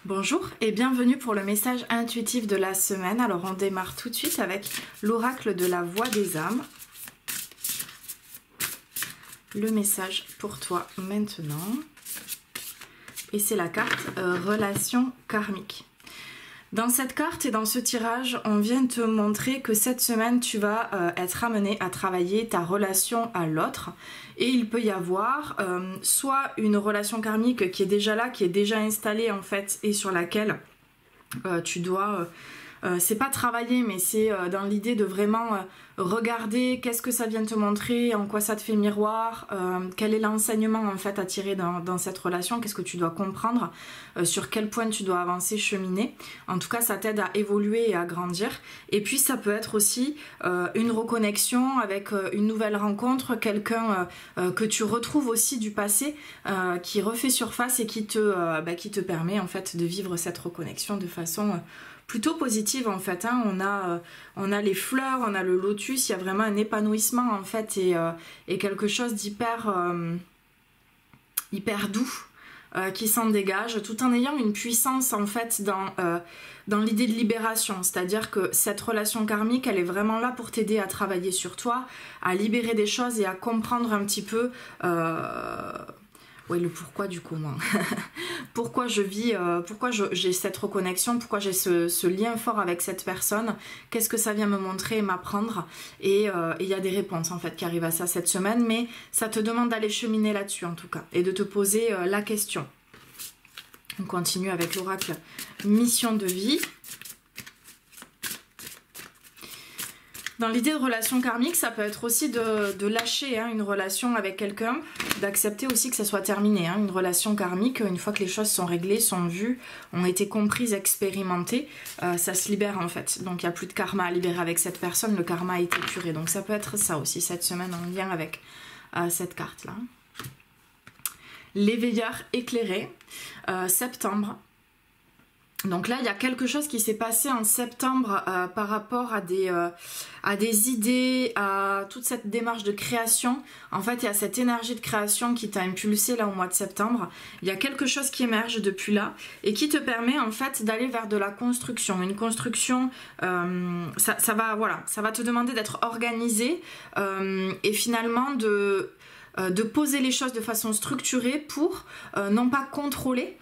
Bonjour et bienvenue pour le message intuitif de la semaine. Alors on démarre tout de suite avec l'oracle de la voix des âmes. Le message pour toi maintenant. Et c'est la carte relation karmique. Dans cette carte et dans ce tirage, on vient te montrer que cette semaine, tu vas être amené à travailler ta relation à l'autre. Et il peut y avoir soit une relation karmique qui est déjà là, qui est déjà installée en fait, et sur laquelle tu dois... c'est pas travailler, mais c'est dans l'idée de vraiment regarder qu'est-ce que ça vient te montrer, en quoi ça te fait miroir, quel est l'enseignement en fait à tirer dans cette relation, qu'est-ce que tu dois comprendre, sur quel point tu dois avancer, cheminer. En tout cas, ça t'aide à évoluer et à grandir. Et puis ça peut être aussi une reconnexion avec une nouvelle rencontre, quelqu'un que tu retrouves aussi du passé, qui refait surface et qui te permet en fait de vivre cette reconnexion de façon... plutôt positive en fait, hein. On a les fleurs, on a le lotus, il y a vraiment un épanouissement en fait et quelque chose d'hyper hyper doux qui s'en dégage, tout en ayant une puissance en fait dans l'idée de libération, c'est-à-dire que cette relation karmique elle est vraiment là pour t'aider à travailler sur toi, à libérer des choses et à comprendre un petit peu ouais, le pourquoi du comment. Pourquoi je vis, pourquoi j'ai cette reconnexion, pourquoi j'ai ce lien fort avec cette personne, qu'est-ce que ça vient me montrer et m'apprendre. Et il y a des réponses en fait qui arrivent à ça cette semaine, mais ça te demande d'aller cheminer là-dessus en tout cas, et de te poser la question. On continue avec l'oracle mission de vie. Dans l'idée de relation karmique, ça peut être aussi de lâcher une relation avec quelqu'un, d'accepter aussi que ça soit terminé. Une relation karmique, une fois que les choses sont réglées, sont vues, ont été comprises, expérimentées, ça se libère en fait. Donc il n'y a plus de karma à libérer avec cette personne, le karma a été curé. Donc ça peut être ça aussi cette semaine en lien avec cette carte-là. L'éveilleur éclairé, septembre. Donc là, il y a quelque chose qui s'est passé en septembre par rapport à des idées, à toute cette démarche de création. En fait, il y a cette énergie de création qui t'a impulsé là au mois de septembre. Il y a quelque chose qui émerge depuis là et qui te permet en fait d'aller vers de la construction. Une construction, ça va te demander d'être organisé et finalement de poser les choses de façon structurée pour non pas contrôler,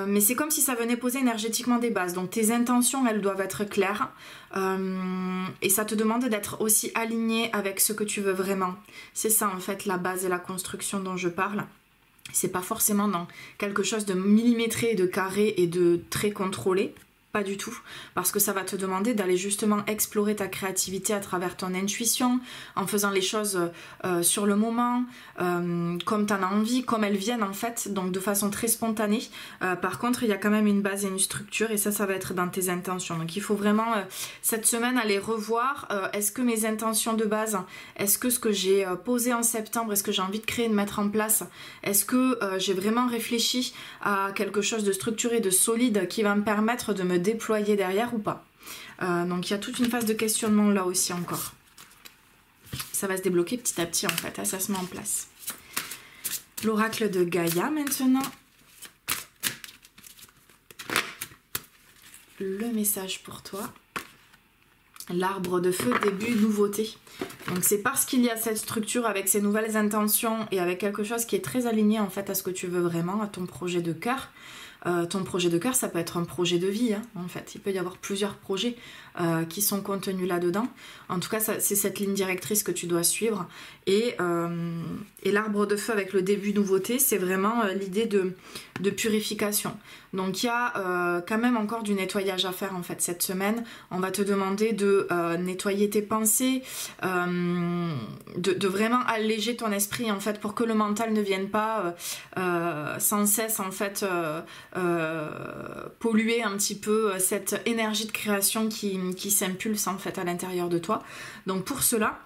mais c'est comme si ça venait poser énergétiquement des bases. Donc tes intentions, elles doivent être claires et ça te demande d'être aussi aligné avec ce que tu veux vraiment. C'est ça en fait la base et la construction dont je parle. C'est pas forcément dans quelque chose de millimétré, de carré et de très contrôlé. Pas du tout, parce que ça va te demander d'aller justement explorer ta créativité à travers ton intuition, en faisant les choses sur le moment, comme tu en as envie, comme elles viennent en fait, donc de façon très spontanée. Par contre, il y a quand même une base et une structure, et ça va être dans tes intentions. Donc il faut vraiment, cette semaine, aller revoir, est-ce que mes intentions de base, est-ce que ce que j'ai posé en septembre, est-ce que j'ai envie de créer, de mettre en place, est-ce que j'ai vraiment réfléchi à quelque chose de structuré, de solide, qui va me permettre de me déployer derrière ou pas. Donc il y a toute une phase de questionnement là aussi encore. Ça va se débloquer petit à petit en fait, ça se met en place. L'oracle de Gaïa maintenant. Le message pour toi. L'arbre de feu, début, nouveauté. Donc c'est parce qu'il y a cette structure avec ces nouvelles intentions et avec quelque chose qui est très aligné en fait à ce que tu veux vraiment, à ton projet de cœur. Ton projet de cœur, ça peut être un projet de vie, en fait. Il peut y avoir plusieurs projets qui sont contenus là-dedans. En tout cas, c'est cette ligne directrice que tu dois suivre. Et l'arbre de feu avec le début nouveauté, c'est vraiment l'idée de purification. Donc il y a quand même encore du nettoyage à faire en fait cette semaine. On va te demander de nettoyer tes pensées, de vraiment alléger ton esprit en fait pour que le mental ne vienne pas sans cesse en fait polluer un petit peu cette énergie de création qui s'impulse en fait à l'intérieur de toi. Donc pour cela,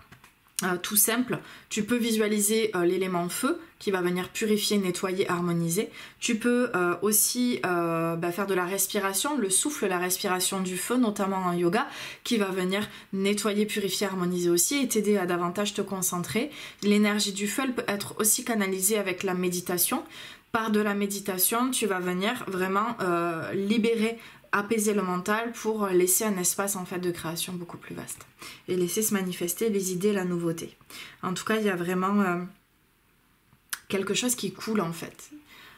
tout simple, tu peux visualiser l'élément feu qui va venir purifier, nettoyer, harmoniser. Tu peux aussi faire de la respiration, le souffle, la respiration du feu, notamment en yoga, qui va venir nettoyer, purifier, harmoniser aussi et t'aider à davantage te concentrer. L'énergie du feu, elle peut être aussi canalisée avec la méditation. par de la méditation, tu vas venir vraiment libérer, apaiser le mental pour laisser un espace en fait de création beaucoup plus vaste et laisser se manifester les idées, la nouveauté. En tout cas, il y a vraiment quelque chose qui coule en fait.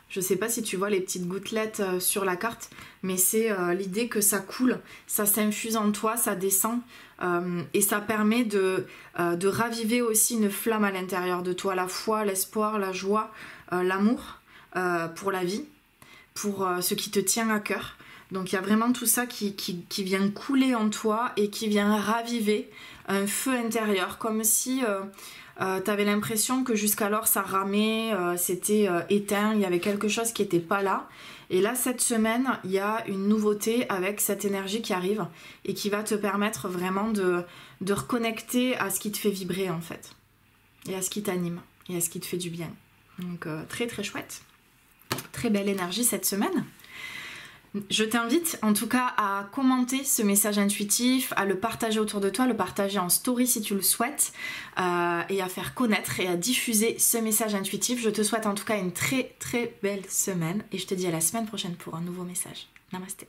Je sais pas si tu vois les petites gouttelettes sur la carte, mais c'est l'idée que ça coule, ça s'infuse en toi, ça descend et ça permet de raviver aussi une flamme à l'intérieur de toi, la foi, l'espoir, la joie, l'amour pour la vie, pour ce qui te tient à cœur. Donc il y a vraiment tout ça qui vient couler en toi et qui vient raviver un feu intérieur, comme si t'avais l'impression que jusqu'alors ça ramait, c'était éteint, il y avait quelque chose qui n'était pas là. Et là, cette semaine, il y a une nouveauté avec cette énergie qui arrive et qui va te permettre vraiment de reconnecter à ce qui te fait vibrer en fait. Et à ce qui t'anime et à ce qui te fait du bien. Donc très très chouette. Très belle énergie cette semaine. Je t'invite en tout cas à commenter ce message intuitif, à le partager autour de toi, le partager en story si tu le souhaites et à faire connaître et à diffuser ce message intuitif. Je te souhaite en tout cas une très très belle semaine et je te dis à la semaine prochaine pour un nouveau message. Namasté.